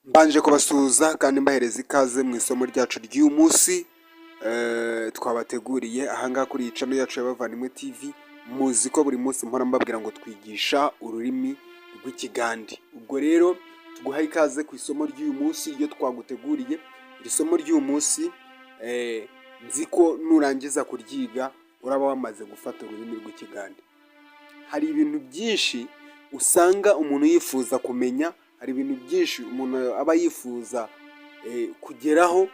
Mbanje kubasuhuza kandi mbahereza ikaze mu isomo ryacu ry'uyu munsi twabateguriye ahangaha kuri iyi channel yacu y'Abavandimwe TV. Muzi ko buri munsi mpora mbabwira ngo twigisha ururimi rw'Ikigande. Ubwo rero tuguhaye ikaze ku isomo ry'uyu munsi iyo twaguteguriye. Iri somo ry'uyu munsi nzi ko nurangiza kuryiga uraba wamaze gufata ururimi rw'Ikigande. Hari ibintu byinshi usanga umuntu yifuza kumenya, hari ibintu byinshi umuntu aba yifuza kugeraho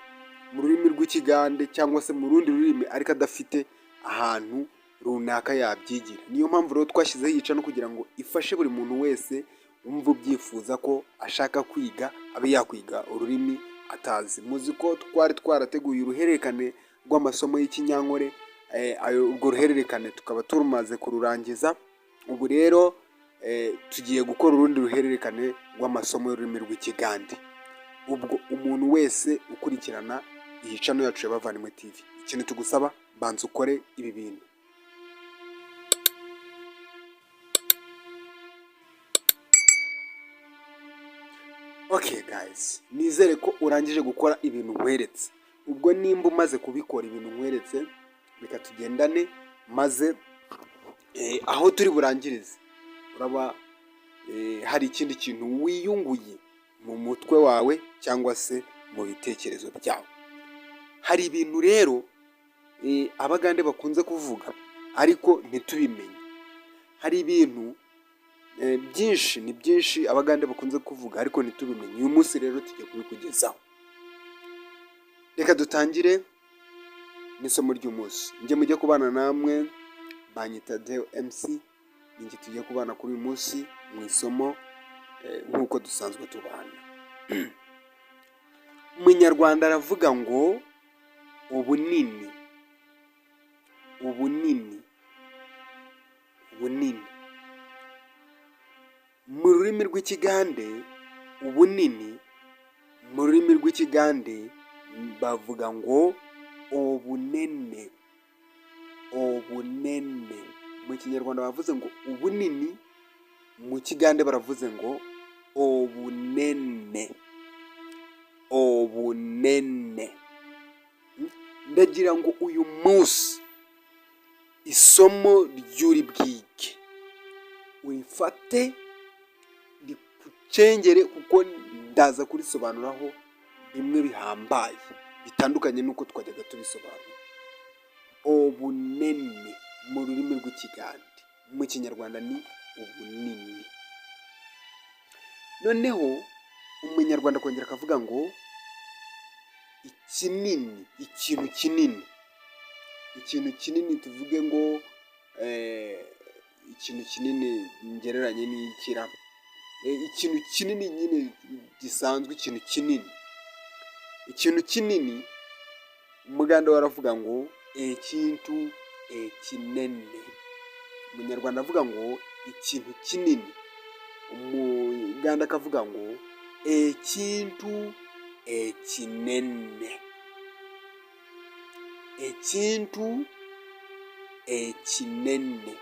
mu rurimi rw'Ikigande cyangwa se mu rundi rurimi ariko adafite ahantu runaka yabyigira. Niyo mpamvu rero twashyizeho iyi channel kugira ngo ifashe buri muntu wese wumva ubyifuza ko ashaka kwiga abe yakwiga ururimi atazi. Muzi ko twari twarateguye uruhererekane rw'amasomo y'Ikinyankore, urwo ruhererekane tukaba turumaze kururangiza. Ubu rero tugiye gukora urundi ruhererekane rw'amasomo y'ururimi rw'Ikigande. Ubwo umuntu wese ukurikirana iyi channel yacu y'Abavandimwe TV, ikintu tugusaba banza ukore ibi bintu. Okay guys, nizere ko urangije gukora ibintu nkweretse. Ubwo nimba umaze kubikora ibintu nkweretse, reka tugendane maze aho turi burangirize uraba hari ikindi kintu wiyunguye mu mutwe wawe cyangwa se mu bitekerezo byawe. Hari ibintu rero Abagande bakunze kuvuga ariko ntitubimenye. Hari ibintu byinshi Abagande bakunze kuvuga ariko ntitubimenye. Uyu munsi rero tugiye kubikugezaho. Reka dutangire n'isomo ry'umunsi. Njye mujye kubana namwe, banyita Deo MC. Ninjye tugiye kubana kuri uyu munsi mu isomo nk'uko dusanzwe tubana. Umunyarwanda aravuga ngo ubunini. Mu rurimi rw'Ikigande, ubunini mu rurimi rw'Ikigande bavuga ngo obunene. Mu Kinyarwanda bavuze ngo ubunini, mu Kigande baravuze ngo obunene. Ndagira ngo uyu munsi isomo ry'uri bwige urifate rikucengere, kuko ndaza kurisobanuraho bimwe bihambaye bitandukanye n'uko twajyaga tubisobanura. Obunene mu rurimi rw'Ikigande, mu Kinyarwanda ni ubunini. Noneho Umunyarwanda akongera akavuga ngo ikinini, ikintu kinini tuvuge ngo ikintu kinini ngereranye n'ikira, ikintu kinini nyine gisanzwe, ikintu kinini Umugande waravuga ngo ekintu ekinene. Umunyarwanda avuga ngo ikintu kinini, Umugande akavuga ngo ekintu ekinene. Ekintu ekinene.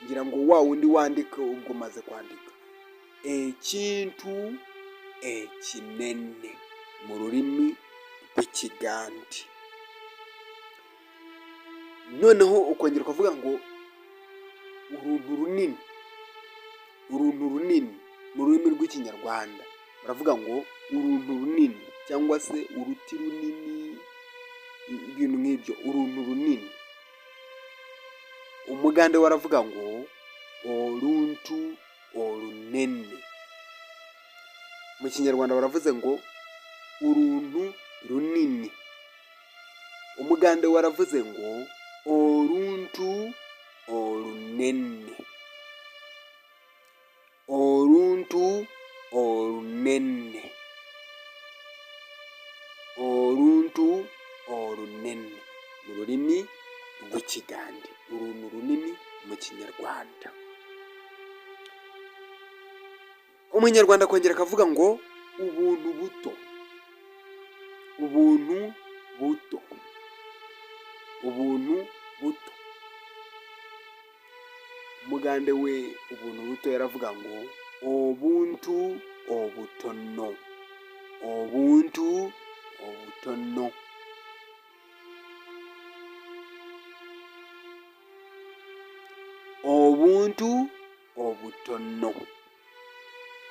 Ngira ngo wa wundi wandika ubwo maze kwandika ekintu ekinene mu rurimi rw'Ikigande. Noneho ukongera ukavuga ngo uruntu runini mu rurimi rw'Ikinyarwanda baravuga ngo uruntu runini cyangwa se uruti runini, ibintu nk'ibyo, uruntu runini. Umugande waravuga ngo oruntu orunene. Mu Kinyarwanda baravuze ngo uruntu runini. Umugande waravuze ngo oruntu orunene. Oruntu orunene. Oruntu orunene mu rurimi rw'Ikigande, uruntu runini mu Kinyarwanda. Umunyarwanda akongera akavuga ngo ubuntu buto. Umugande we ubuntu buto yaravuga ngo obuntu obutono. obuntu obutono, obuntu obutono.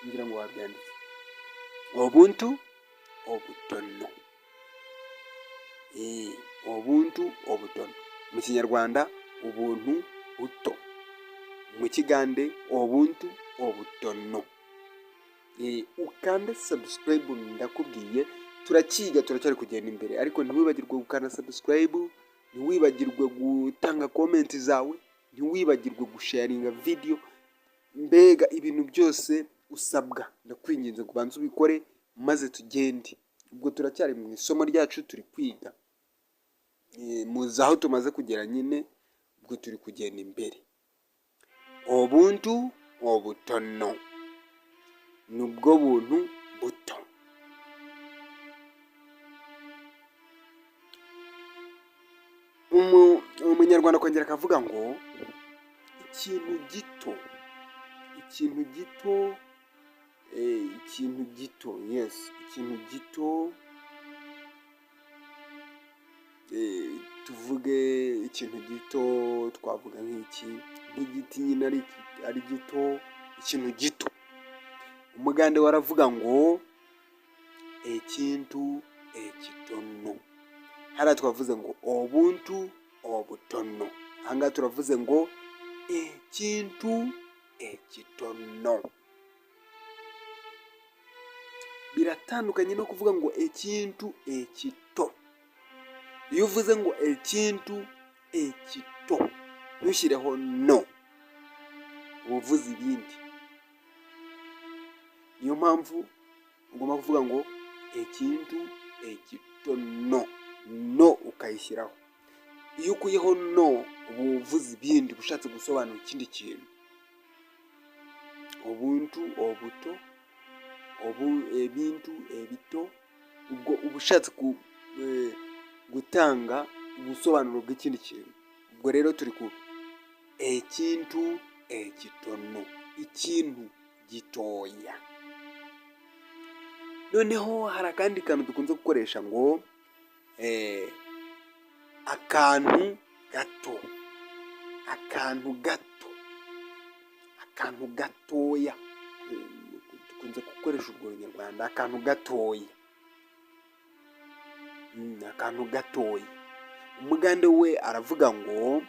Ngira ngo wabyanditse. Obuntu obutono. Obuntu obutono. Mu Kinyarwanda ubuntu buto. Mu Kigande obuntu obutono. Ukanda subscribe ndakubwiye, turacyari kugenda imbere, ariko ntiwibagirwe gukanda subscribe, ntiwibagirwe gutanga comment zawe, ntiwibagirwe gusharinga video, mbega ibintu byose usabwa ndakwinginze kubanza ubikore maze tugende. Ubwo turacyari mu isomo ryacu, turi kwiga, muzi aho tumaze kugera nyine, ubwo turi kugenda imbere. Obuntu obutono nubwo buntu buto. Umunyarwanda akongera akavuga ngo ikintu gito, ikintu gito, ikintu gito, yes, ikintu gito, tuvuge ikintu gito, twavuga nk'iki, nk'igiti nyine ari gito, ikintu gito. Umugande waravuga ngo ekintu ekitono. Hariya twavuze ngo obuntu obutono, ahangaha turavuze ngo ekintu ekitono. Biratandukanye no kuvuga ngo ekintu ekito. Iyo uvuze ngo ekintu ekito ntushyireho no, uba uvuze ibindi. Niyo mpamvu ugomba kuvuga ngo ekintu ekitono, no ukayishyiraho. Iyo ukuyeho no uba uvuze ibindi, ushatse gusobanura ikindi kintu. Obuntu obuto, ebintu ebito, ubwo uba ushatse gutanga ubusobanuro bw'ikindi kintu. Ubwo rero turi ku ekintu ekitono, ikintu gitoya. Noneho hari akandi kantu dukunze gukoresha ngo akantu gato, akantu gato, akantu gatoya. Dukunze gukoresha urwo Runyarwanda, akantu gatoya, akantu gatoya. Umugande we aravuga ngo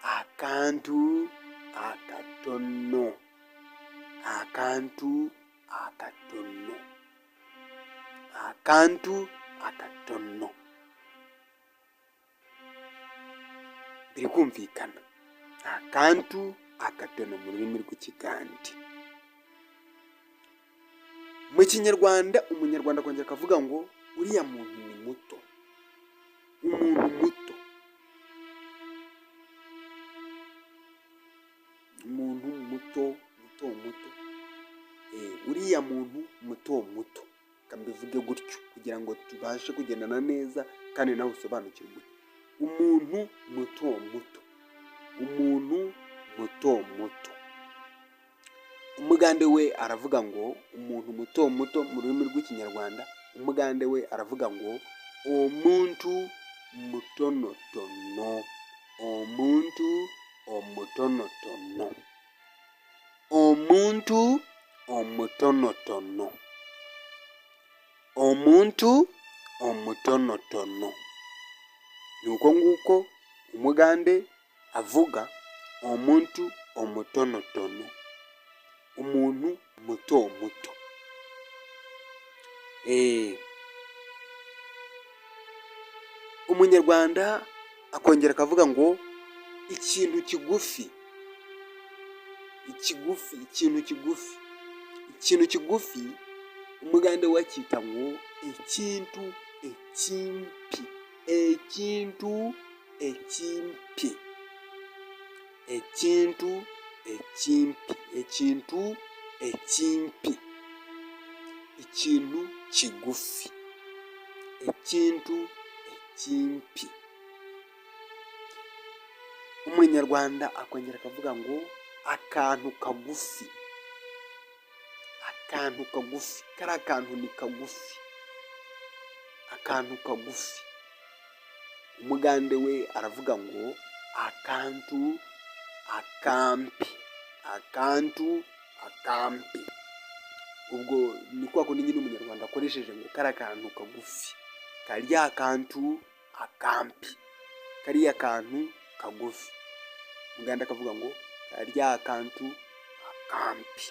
akantu akatono, akantu akatono, akantu akatono. Biri kumvikana? Akantu akatono mu rurimi rw'Ikigande. Mu Kinyarwanda umunyarwanda akongera akavuga ngo uriya muntu ni muto, umuntu muto, umuntu muto, muto muto, uriya muntu muto muto. Kambivuge gutyo kugira ngo tubashe kugendana neza kandi nawe usobanukirwe. Umuntu muto muto, umuntu muto muto. Umugande we aravuga ngo umuntu muto muto mu rurimi rw'Ikinyarwanda, umugande we aravuga ngo omuntu mutonotono, omuntu omutonotono, omuntu omutonotono, omuntu omutonotono. Ni uko nguko umugande avuga omuntu omutonotono, umuntu muto muto. Umunyarwanda akongera akavuga ngo ikintu kigufi, ikigufi, ikintu kigufi, ikintu kigufi. Umugande wacyita ngo ekintu ekimpi, ekintu ekimpi, ekintu ekimpi, ekintu ekimpi, ikintu kigufi, ekintu ekimpi. Umunyarwanda akongera akavuga ngo akantu kagufi, akantu kagufi, kari akantu ni kagufi, akantu kagufi. Umugande we aravuga ngo akantu akampi, akantu akampi. Ubwo ni kwa kundi nyine umunyarwanda akoresheje ngo kari akantu kagufi, kariya kantu akampi, kariya kantu kagufi. Umuganda akavuga ngo kariya kantu akampi.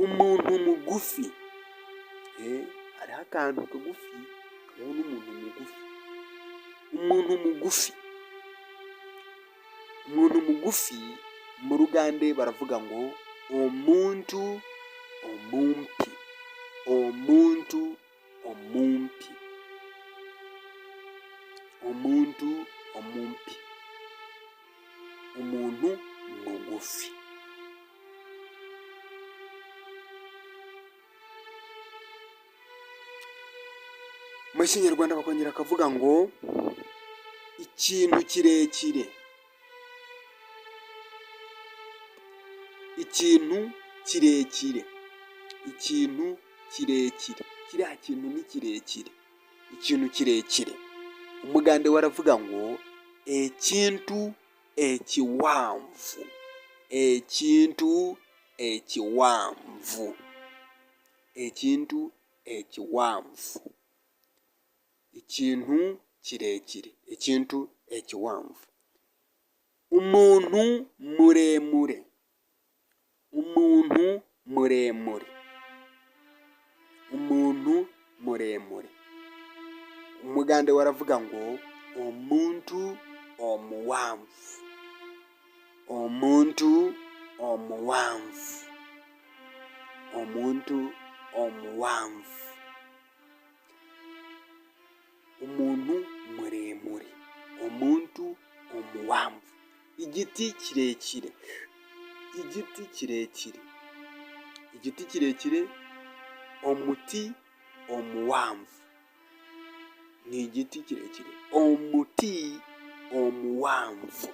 Umuntu mugufi, hariho akantu kagufi, hariho n'umuntu mugufi. Umuntu mugufi, umuntu mugufi mu Rugande baravuga ngo omuntu omumpi, omuntu omumpi, omuntu omumpi, umuntu mugufi. Mu Kinyarwanda bakongera akavuga ngo ikintu kirekire, ikintu kirekire, ikintu kirekire, kiriya kintu ni kirekire, ikintu kirekire. Umugande we aravuga ngo ekintu ekiwanvu, ekintu ekiwanvu, ekintu ekiwanvu, ikintu kirekire, ikintu ekiwanvu. Umuntu muremure, umuntu muremure, umuntu muremure. Umugande we aravuga ngo omuntu omuwanvu, omuntu omuwanvu, omuntu omuwanvu, umuntu muremure, omuntu omuwanvu. Igiti kirekire, igiti kirekire, igiti kirekire, omuti omuwanvu, ni igiti kirekire, omuti omuwanvu,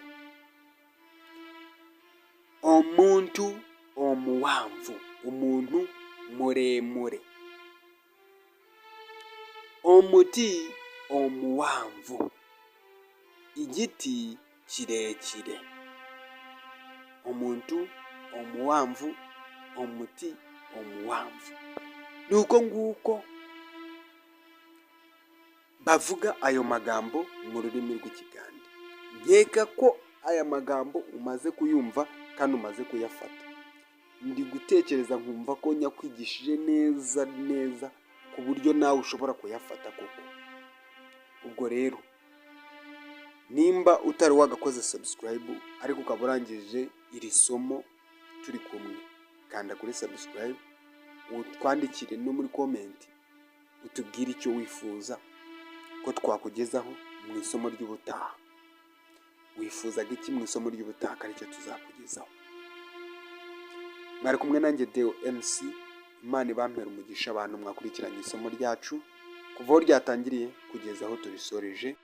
omuntu omuwanvu, umuntu muremure, omuti omuwanvu, igiti kirekire, omuntu omuwanvu, omuti omuwanvu. Nuko nguko bavuga ayo magambo mu rurimi rw'Ikigande. Nkeka ko aya magambo umaze kuyumva kandi umaze kuyafata. Ndi gutekereza nkumva ko nyakwigishije neza neza ku buryo nawe ushobora kuyafata koko. Ubwo rero nimba utari wagakoze subscribe ariko ukaba urangije iri somo turi kumwe, kanda kuri subscribe, utwandikire no muri comment utubwire icyo wifuza ko twakugezaho mu isomo ry'ubutaha. Wifuzaga iki mu isomo ry'ubutaha aricyo tuzakugezaho. Mwari kumwe nanjye Deo MC. Imana ibampera umugisha abantu mwakurikiranye isomo ryacu kuva aho ryatangiriye kugeza aho turisoreje.